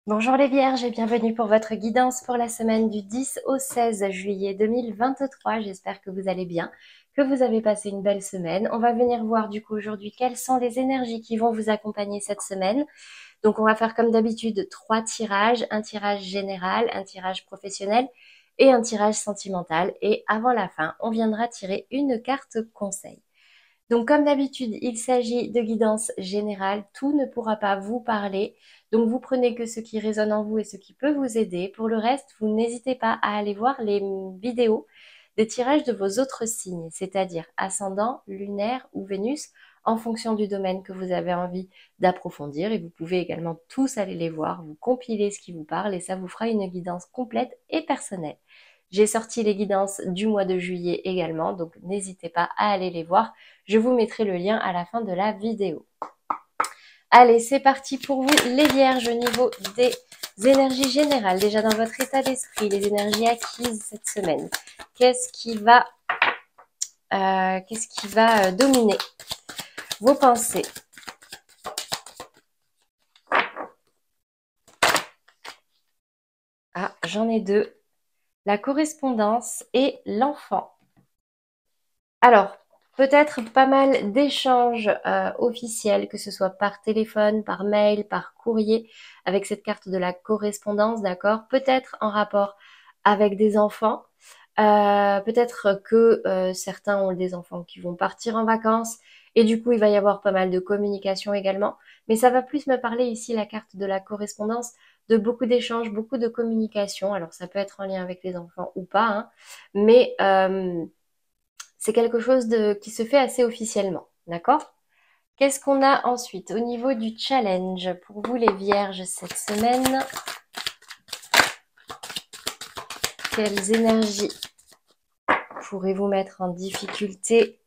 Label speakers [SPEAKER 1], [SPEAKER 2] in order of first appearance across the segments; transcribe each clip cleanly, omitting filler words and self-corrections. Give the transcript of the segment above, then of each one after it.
[SPEAKER 1] Bonjour les Vierges et bienvenue pour votre guidance pour la semaine du 10 au 16 juillet 2023. J'espère que vous allez bien, que vous avez passé une belle semaine. On va venir voir du coup aujourd'hui quelles sont les énergies qui vont vous accompagner cette semaine. Donc on va faire comme d'habitude 3 tirages, un tirage général, un tirage professionnel et un tirage sentimental. Et avant la fin, on viendra tirer une carte conseil. Donc, comme d'habitude, il s'agit de guidance générale. Tout ne pourra pas vous parler. Donc, vous prenez que ce qui résonne en vous et ce qui peut vous aider. Pour le reste, vous n'hésitez pas à aller voir les vidéos des tirages de vos autres signes, c'est-à-dire ascendant, lunaire ou Vénus, en fonction du domaine que vous avez envie d'approfondir. Et vous pouvez également tous aller les voir, vous compiler ce qui vous parle et ça vous fera une guidance complète et personnelle. J'ai sorti les guidances du mois de juillet également, donc n'hésitez pas à aller les voir. Je vous mettrai le lien à la fin de la vidéo. Allez, c'est parti pour vous les Vierges au niveau des énergies générales. Déjà dans votre état d'esprit, les énergies acquises cette semaine. Qu'est-ce qui va dominer vos pensées? Ah, j'en ai deux. La correspondance et l'enfant. Alors, peut-être pas mal d'échanges officiels, que ce soit par téléphone, par mail, par courrier, avec cette carte de la correspondance, d'accord? Peut-être en rapport avec des enfants. Peut-être que certains ont des enfants qui vont partir en vacances et du coup, il va y avoir pas mal de communication également. Mais ça va plus me parler ici, la carte de la correspondance, de beaucoup d'échanges, beaucoup de communication. Alors, ça peut être en lien avec les enfants ou pas, hein, mais c'est quelque chose qui se fait assez officiellement, d'accord? Qu'est-ce qu'on a ensuite au niveau du challenge pour vous les vierges cette semaine? Quelles énergies pourrez vous mettre en difficulté?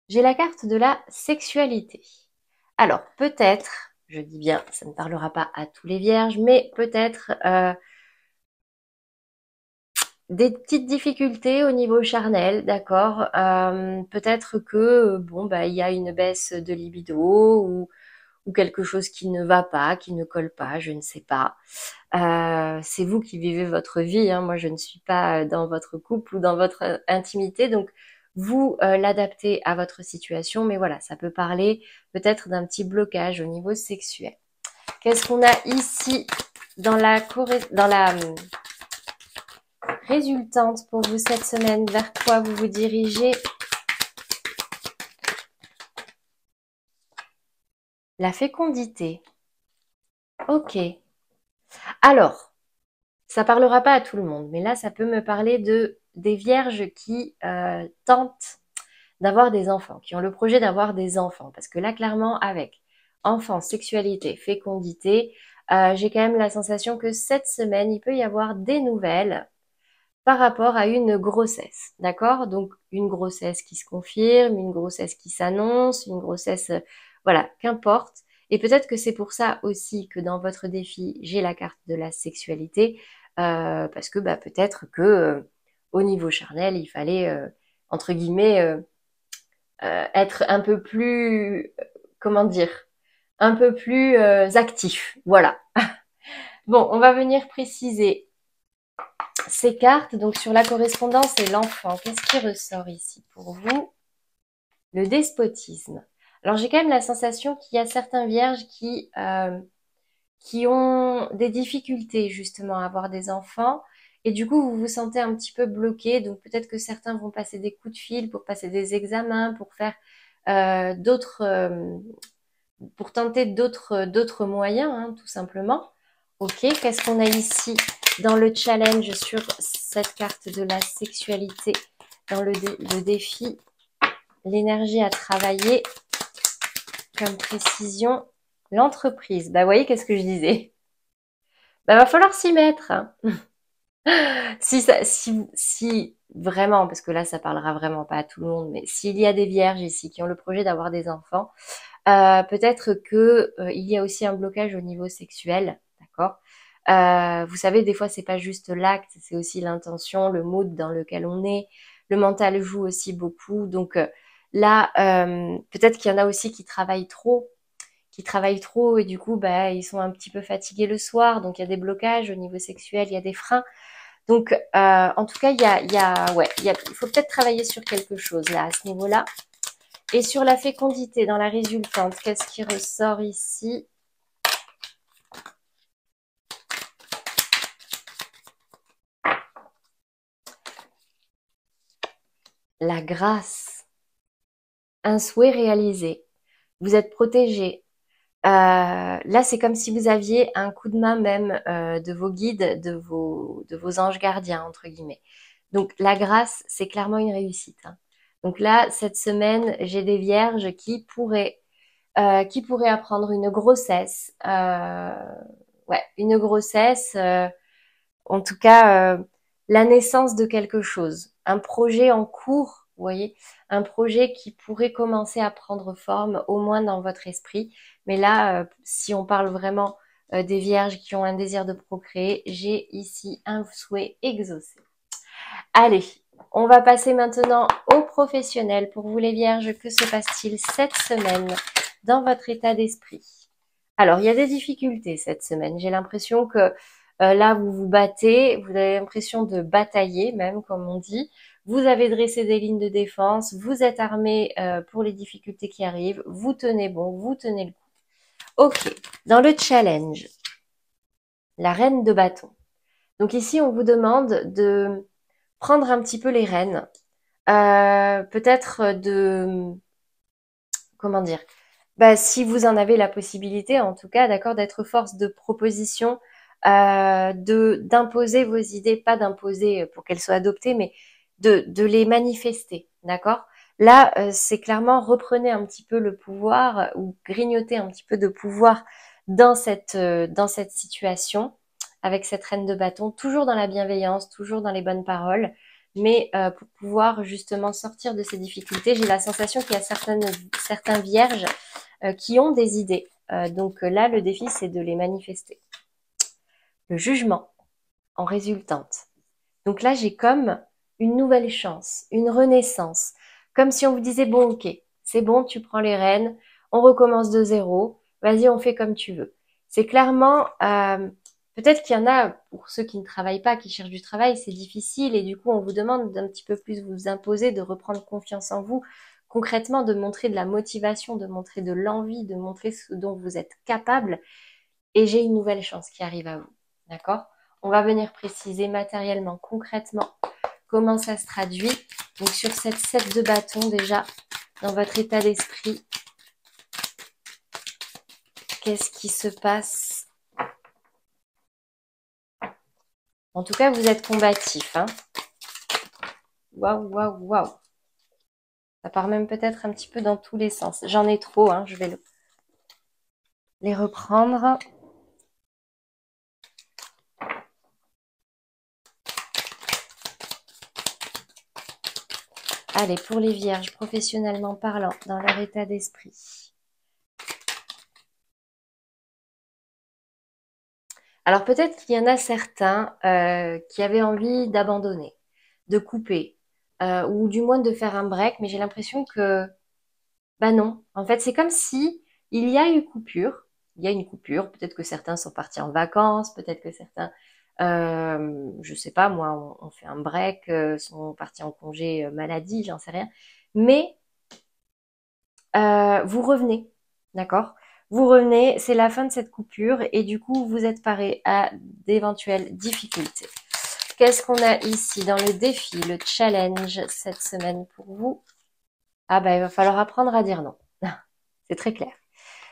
[SPEAKER 1] J'ai la carte de la sexualité. Alors peut-être, je dis bien, ça ne parlera pas à tous les vierges, mais peut-être des petites difficultés au niveau charnel, d'accord. Peut-être que bon bah il y a une baisse de libido ou quelque chose qui ne va pas, qui ne colle pas, je ne sais pas. C'est vous qui vivez votre vie, hein. Moi je ne suis pas dans votre couple ou dans votre intimité, donc vous l'adaptez à votre situation, mais voilà, ça peut parler peut-être d'un petit blocage au niveau sexuel. Qu'est-ce qu'on a ici dans la résultante pour vous cette semaine? Vers quoi vous vous dirigez? La fécondité. Ok. Alors, ça parlera pas à tout le monde, mais là, ça peut me parler des vierges qui tentent d'avoir des enfants, qui ont le projet d'avoir des enfants. Parce que là, clairement, avec enfants, sexualité, fécondité, j'ai quand même la sensation que cette semaine, il peut y avoir des nouvelles par rapport à une grossesse, d'accord? Donc une grossesse qui se confirme, une grossesse qui s'annonce, une grossesse, voilà, qu'importe. Et peut-être que c'est pour ça aussi que dans votre défi, j'ai la carte de la sexualité, parce que bah, peut-être que au niveau charnel, il fallait, entre guillemets, être un peu plus, comment dire, un peu plus actif. Voilà. Bon, on va venir préciser ces cartes, donc sur la correspondance et l'enfant, qu'est-ce qui ressort ici pour vous? Le despotisme. Alors j'ai quand même la sensation qu'il y a certains vierges qui ont des difficultés justement à avoir des enfants et du coup vous vous sentez un petit peu bloqué. Donc peut-être que certains vont passer des coups de fil pour passer des examens, pour faire d'autres, pour tenter d'autres moyens, hein, tout simplement. Ok, qu'est-ce qu'on a ici dans le challenge sur cette carte de la sexualité, dans le défi, l'énergie à travailler comme précision, l'entreprise. Bah, vous voyez, qu'est-ce que je disais? Bah, va falloir s'y mettre, hein. Si vraiment, parce que là, ça parlera vraiment pas à tout le monde, mais s'il y a des vierges ici qui ont le projet d'avoir des enfants, peut-être que il y a aussi un blocage au niveau sexuel, d'accord? Vous savez, des fois, c'est pas juste l'acte, c'est aussi l'intention, le mood dans lequel on est. Le mental joue aussi beaucoup. Donc là, peut-être qu'il y en a aussi qui travaillent trop, qui travaillent trop et du coup, bah, ils sont un petit peu fatigués le soir. Donc, il y a des blocages au niveau sexuel, il y a des freins. Donc, en tout cas, il faut peut-être travailler sur quelque chose là, à ce niveau-là. Et sur la fécondité dans la résultante, qu'est-ce qui ressort ici? La grâce, un souhait réalisé. Vous êtes protégé. Là, c'est comme si vous aviez un coup de main même de vos guides, de vos anges gardiens, entre guillemets. Donc, la grâce, c'est clairement une réussite, hein. Donc là, cette semaine, j'ai des vierges qui pourraient apprendre une grossesse. Ouais, une grossesse, en tout cas, la naissance de quelque chose, un projet en cours, vous voyez, un projet qui pourrait commencer à prendre forme, au moins dans votre esprit. Mais là, si on parle vraiment des vierges qui ont un désir de procréer, j'ai ici un souhait exaucé. Allez, on va passer maintenant aux professionnels. Pour vous les vierges, que se passe-t-il cette semaine dans votre état d'esprit? Alors, il y a des difficultés cette semaine. J'ai l'impression que là, vous vous battez, vous avez l'impression de batailler même, comme on dit. Vous avez dressé des lignes de défense, vous êtes armé pour les difficultés qui arrivent, vous tenez bon, vous tenez le coup. Ok, dans le challenge, la reine de bâton. Donc ici, on vous demande de prendre un petit peu les rênes, peut-être de, comment dire, bah, si vous en avez la possibilité, en tout cas, d'accord, d'être force de proposition, d'imposer vos idées, pas d'imposer pour qu'elles soient adoptées, mais de les manifester, d'accord? Là, c'est clairement reprenez un petit peu le pouvoir ou grignotez un petit peu de pouvoir dans cette situation avec cette reine de bâton, toujours dans la bienveillance, toujours dans les bonnes paroles, mais pour pouvoir justement sortir de ces difficultés, j'ai la sensation qu'il y a certains vierges qui ont des idées. Donc là, le défi, c'est de les manifester. Le jugement en résultante. Donc là, j'ai comme une nouvelle chance, une renaissance. Comme si on vous disait, bon, ok, c'est bon, tu prends les rênes, on recommence de zéro, vas-y, on fait comme tu veux. C'est clairement, peut-être qu'il y en a, pour ceux qui ne travaillent pas, qui cherchent du travail, c'est difficile et du coup, on vous demande d'un petit peu plus vous imposer, de reprendre confiance en vous, concrètement, de montrer de la motivation, de montrer de l'envie, de montrer ce dont vous êtes capable. Et j'ai une nouvelle chance qui arrive à vous. D'accord? On va venir préciser matériellement, concrètement, comment ça se traduit. Donc sur cette 7 de bâton déjà, dans votre état d'esprit, qu'est-ce qui se passe? En tout cas, vous êtes combatif, hein. Waouh, waouh, waouh. Ça part même peut-être un petit peu dans tous les sens. J'en ai trop, hein. Je vais les reprendre. Allez, pour les vierges, professionnellement parlant, dans leur état d'esprit. Alors peut-être qu'il y en a certains qui avaient envie d'abandonner, de couper, ou du moins de faire un break, mais j'ai l'impression que, bah non. En fait, c'est comme si il y a une coupure. Il y a une coupure. Peut-être que certains sont partis en vacances, peut-être que certains, je sais pas, moi, on fait un break, sont partis en congé maladie, j'en sais rien. Mais vous revenez, d'accord? Vous revenez, c'est la fin de cette coupure et du coup, vous êtes paré à d'éventuelles difficultés. Qu'est-ce qu'on a ici dans le défi, le challenge cette semaine pour vous? Ah ben, il va falloir apprendre à dire non. C'est très clair.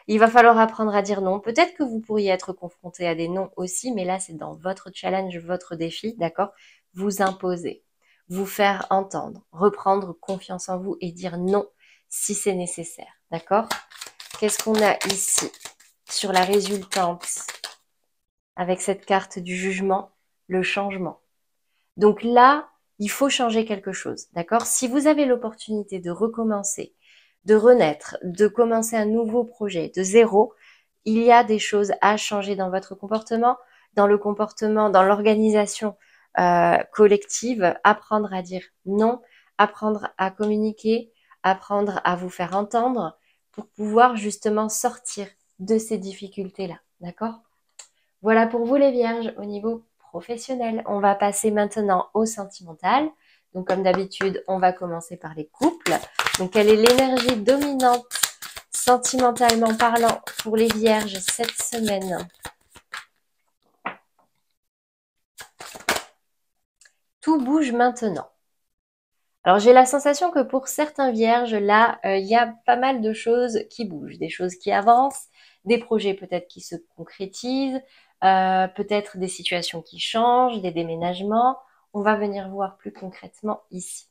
[SPEAKER 1] Il va falloir apprendre à dire non. Peut-être que vous pourriez être confronté à des non aussi, mais là, c'est dans votre challenge, votre défi, d'accord? Vous imposer, vous faire entendre, reprendre confiance en vous et dire non si c'est nécessaire, d'accord? Qu'est-ce qu'on a ici sur la résultante avec cette carte du jugement? Le changement. Donc là, il faut changer quelque chose, d'accord? Si vous avez l'opportunité de recommencer, de renaître, de commencer un nouveau projet de zéro, il y a des choses à changer dans votre comportement, dans le comportement, dans l'organisation collective, apprendre à dire non, apprendre à communiquer, apprendre à vous faire entendre pour pouvoir justement sortir de ces difficultés-là, d'accord? Voilà pour vous les vierges au niveau professionnel. On va passer maintenant au sentimental. Donc comme d'habitude, on va commencer par les couples. Donc quelle est l'énergie dominante sentimentalement parlant pour les vierges cette semaine? Tout bouge maintenant. Alors j'ai la sensation que pour certains vierges, là, il y a pas mal de choses qui bougent, des choses qui avancent, des projets peut-être qui se concrétisent, peut-être des situations qui changent, des déménagements. On va venir voir plus concrètement ici.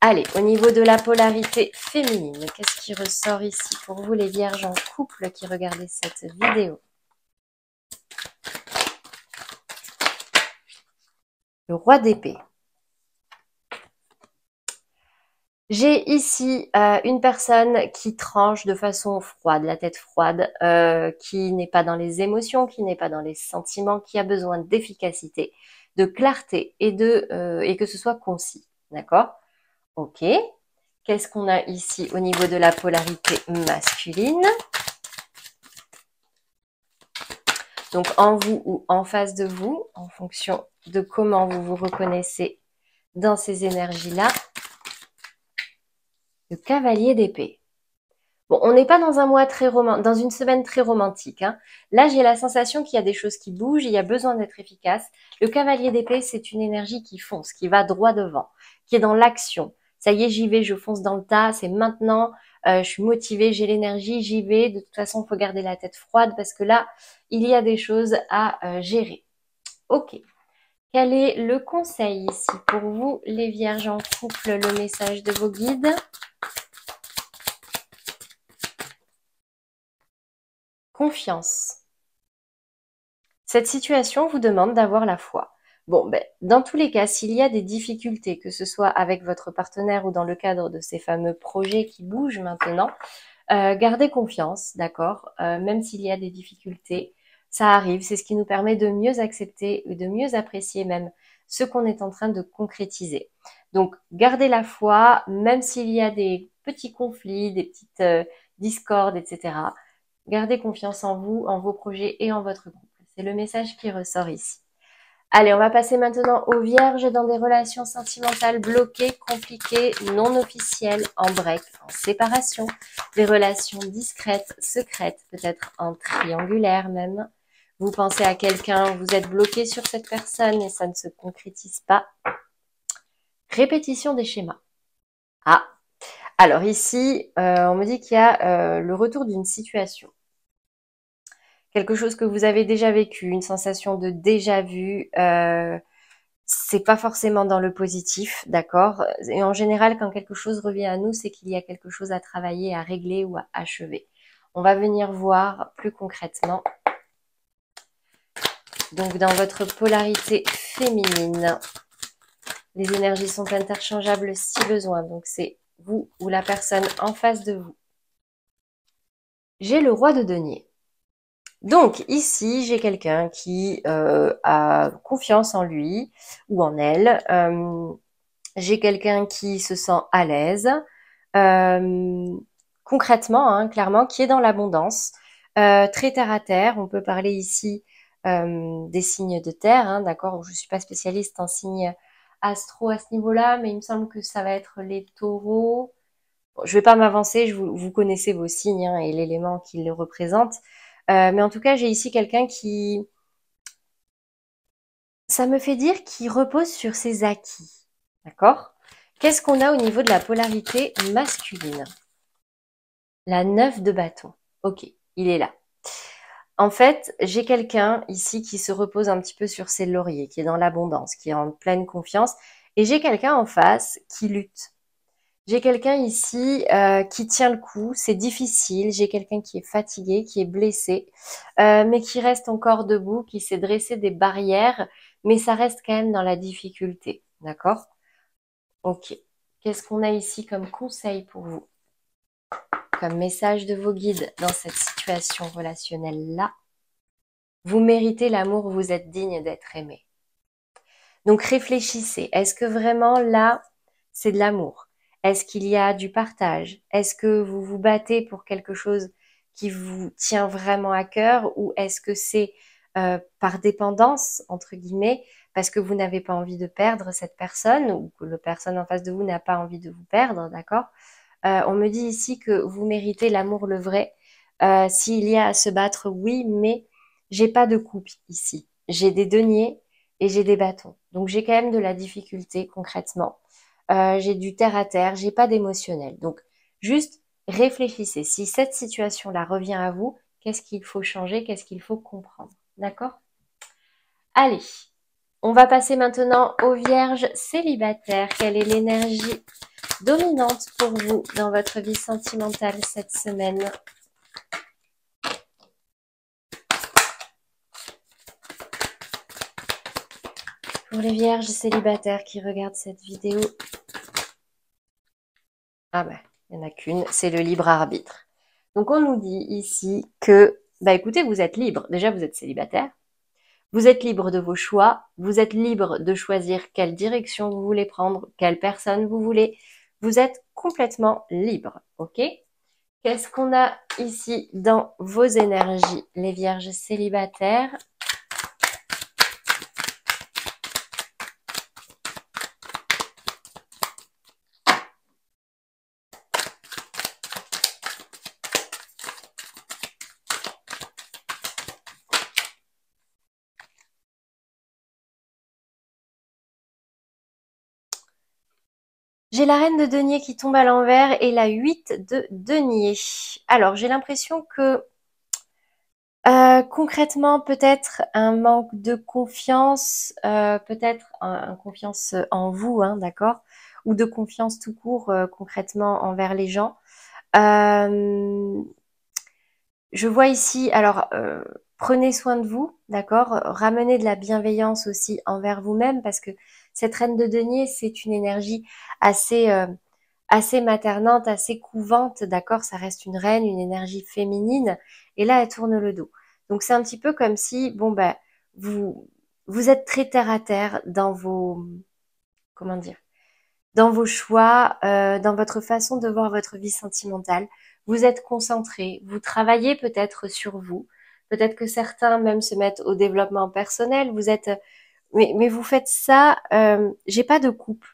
[SPEAKER 1] Allez, au niveau de la polarité féminine, qu'est-ce qui ressort ici pour vous les vierges en couple qui regardez cette vidéo? Le roi d'épée. J'ai ici une personne qui tranche de façon froide, la tête froide, qui n'est pas dans les émotions, qui n'est pas dans les sentiments, qui a besoin d'efficacité, de clarté et que ce soit concis. D'accord? Ok. Qu'est-ce qu'on a ici au niveau de la polarité masculine? Donc en vous ou en face de vous, en fonction de comment vous vous reconnaissez dans ces énergies-là. Le cavalier d'épée. Bon, on n'est pas dans un mois très dans une semaine très romantique, hein. Là, j'ai la sensation qu'il y a des choses qui bougent, il y a besoin d'être efficace. Le cavalier d'épée, c'est une énergie qui fonce, qui va droit devant, qui est dans l'action. Ça y est, j'y vais, je fonce dans le tas, c'est maintenant, je suis motivée, j'ai l'énergie, j'y vais. De toute façon, il faut garder la tête froide parce que là, il y a des choses à gérer. Ok. Quel est le conseil ici pour vous, les vierges en couple, le message de vos guides? Confiance. Cette situation vous demande d'avoir la foi. Bon, dans tous les cas, s'il y a des difficultés, que ce soit avec votre partenaire ou dans le cadre de ces fameux projets qui bougent maintenant, gardez confiance, d'accord? Même s'il y a des difficultés, ça arrive. C'est ce qui nous permet de mieux accepter et de mieux apprécier même ce qu'on est en train de concrétiser. Donc, gardez la foi, même s'il y a des petits conflits, des petites discordes, etc. Gardez confiance en vous, en vos projets et en votre couple. C'est le message qui ressort ici. Allez, on va passer maintenant aux vierges dans des relations sentimentales bloquées, compliquées, non officielles, en break, en séparation, des relations discrètes, secrètes, peut-être en triangulaire même. Vous pensez à quelqu'un, vous êtes bloqué sur cette personne et ça ne se concrétise pas. Répétition des schémas. Ah, alors ici, on me dit qu'il y a le retour d'une situation. Quelque chose que vous avez déjà vécu, une sensation de déjà vu, c'est pas forcément dans le positif, d'accord? Et en général, quand quelque chose revient à nous, c'est qu'il y a quelque chose à travailler, à régler ou à achever. On va venir voir plus concrètement. Donc, dans votre polarité féminine, les énergies sont interchangeables si besoin. Donc, c'est vous ou la personne en face de vous. J'ai le roi de denier. Donc ici, j'ai quelqu'un qui a confiance en lui ou en elle. J'ai quelqu'un qui se sent à l'aise, concrètement, hein, clairement, qui est dans l'abondance, très terre à terre. On peut parler ici des signes de terre, hein, d'accord. Je suis pas spécialiste en signes astro à ce niveau-là, mais il me semble que ça va être les taureaux. Bon, je vais pas m'avancer, vous connaissez vos signes hein, et l'élément qui les représente. Mais en tout cas, j'ai ici quelqu'un qui, ça me fait dire qu'il repose sur ses acquis. D'accord? Qu'est-ce qu'on a au niveau de la polarité masculine? La 9 de bâton. Ok, il est là. En fait, j'ai quelqu'un ici qui se repose un petit peu sur ses lauriers, qui est dans l'abondance, qui est en pleine confiance. Et j'ai quelqu'un en face qui lutte. J'ai quelqu'un ici qui tient le coup, c'est difficile. J'ai quelqu'un qui est fatigué, qui est blessé, mais qui reste encore debout, qui s'est dressé des barrières, mais ça reste quand même dans la difficulté. D'accord? Ok. Qu'est-ce qu'on a ici comme conseil pour vous? Comme message de vos guides dans cette situation relationnelle-là? Vous méritez l'amour, vous êtes digne d'être aimé. Donc réfléchissez. Est-ce que vraiment là, c'est de l'amour? Est-ce qu'il y a du partage? Est-ce que vous vous battez pour quelque chose qui vous tient vraiment à cœur ou est-ce que c'est par dépendance, entre guillemets, parce que vous n'avez pas envie de perdre cette personne ou que la personne en face de vous n'a pas envie de vous perdre, d'accord? On me dit ici que vous méritez l'amour le vrai. S'il y a à se battre, oui, mais j'ai pas de coupe ici. J'ai des deniers et j'ai des bâtons. Donc j'ai quand même de la difficulté concrètement. J'ai du terre à terre, j'ai pas d'émotionnel. Donc juste réfléchissez. Si cette situation-là revient à vous, qu'est-ce qu'il faut changer, qu'est-ce qu'il faut comprendre? D'accord? Allez, on va passer maintenant aux vierges célibataires. Quelle est l'énergie dominante pour vous dans votre vie sentimentale cette semaine? Pour les vierges célibataires qui regardent cette vidéo, ah ben, il n'y en a qu'une, c'est le libre arbitre. Donc on nous dit ici que, bah écoutez, vous êtes libre. Déjà, vous êtes célibataire. Vous êtes libre de vos choix. Vous êtes libre de choisir quelle direction vous voulez prendre, quelle personne vous voulez. Vous êtes complètement libre, ok? Qu'est-ce qu'on a ici dans vos énergies, les vierges célibataires? J'ai la reine de denier qui tombe à l'envers et la 8 de denier. Alors, j'ai l'impression que concrètement, peut-être un manque de confiance, peut-être un confiance en vous, hein, d'accord? Ou de confiance tout court, concrètement envers les gens. Euh, je vois ici, alors, prenez soin de vous, d'accord? Ramenez de la bienveillance aussi envers vous-même parce que cette reine de denier, c'est une énergie assez, assez maternante, assez couvante, d'accord? Ça reste une reine, une énergie féminine. Et là, elle tourne le dos. Donc, c'est un petit peu comme si, bon, ben, vous, vous êtes très terre à terre dans vos, comment dire? Dans vos choix, dans votre façon de voir votre vie sentimentale. Vous êtes concentré, vous travaillez peut-être sur vous. Peut-être que certains même se mettent au développement personnel. Vous êtes, mais vous faites ça. J'ai pas de coupe.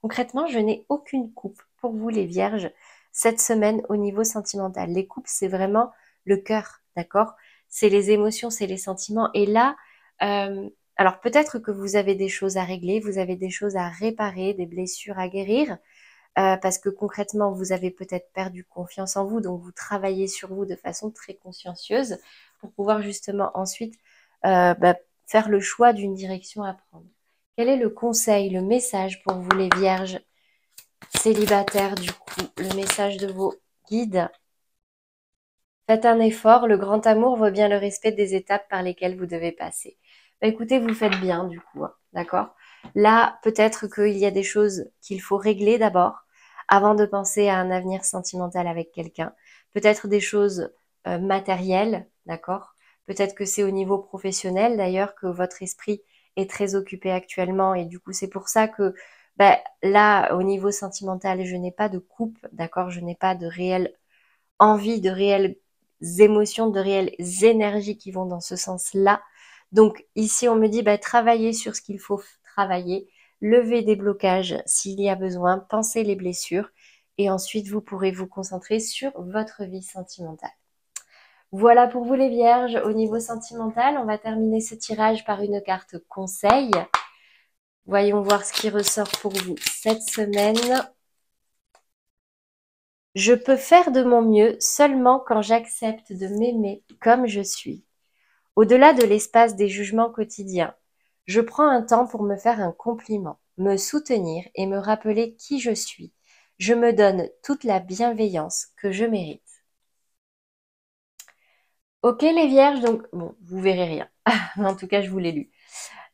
[SPEAKER 1] Concrètement, je n'ai aucune coupe pour vous, les vierges, cette semaine au niveau sentimental. Les coupes, c'est vraiment le cœur, d'accord? C'est les émotions, c'est les sentiments. Et là, alors peut-être que vous avez des choses à régler, vous avez des choses à réparer, des blessures à guérir, parce que concrètement, vous avez peut-être perdu confiance en vous, donc vous travaillez sur vous de façon très consciencieuse pour pouvoir justement ensuite bah, faire le choix d'une direction à prendre. Quel est le conseil, le message pour vous les vierges célibataires du coup, le message de vos guides? Faites un effort, le grand amour vaut bien le respect des étapes par lesquelles vous devez passer. Bah, écoutez, vous faites bien du coup, hein, d'accord? Là, peut-être qu'il y a des choses qu'il faut régler d'abord avant de penser à un avenir sentimental avec quelqu'un. Peut-être des choses matérielles, d'accord? Peut-être que c'est au niveau professionnel d'ailleurs que votre esprit est très occupé actuellement et du coup c'est pour ça que bah, là, au niveau sentimental, je n'ai pas de coupe, d'accord? Je n'ai pas de réelle envie, de réelles émotions, de réelles énergies qui vont dans ce sens-là. Donc ici, on me dit, bah, travailler sur ce qu'il faut travailler, lever des blocages s'il y a besoin, penser les blessures, et ensuite vous pourrez vous concentrer sur votre vie sentimentale. Voilà pour vous les vierges. Au niveau sentimental, on va terminer ce tirage par une carte conseil. Voyons voir ce qui ressort pour vous cette semaine. Je peux faire de mon mieux seulement quand j'accepte de m'aimer comme je suis. Au-delà de l'espace des jugements quotidiens, je prends un temps pour me faire un compliment, me soutenir et me rappeler qui je suis. Je me donne toute la bienveillance que je mérite. Ok les vierges, donc bon, vous verrez rien. En tout cas, je vous l'ai lu.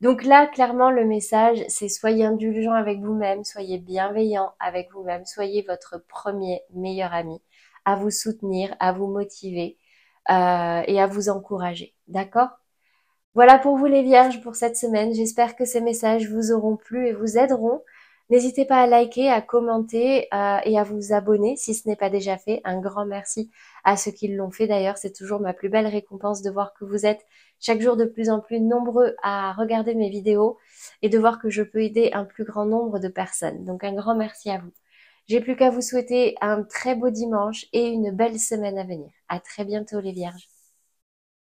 [SPEAKER 1] Donc là, clairement, le message, c'est soyez indulgent avec vous-même, soyez bienveillant avec vous-même, soyez votre premier meilleur ami, à vous soutenir, à vous motiver et à vous encourager. D'accord? Voilà pour vous les vierges pour cette semaine. J'espère que ces messages vous auront plu et vous aideront N'hésitez pas à liker, à commenter et à vous abonner si ce n'est pas déjà fait. Un grand merci à ceux qui l'ont fait d'ailleurs. C'est toujours ma plus belle récompense de voir que vous êtes chaque jour de plus en plus nombreux à regarder mes vidéos et de voir que je peux aider un plus grand nombre de personnes. Donc un grand merci à vous. J'ai plus qu'à vous souhaiter un très beau dimanche et une belle semaine à venir. À très bientôt les vierges.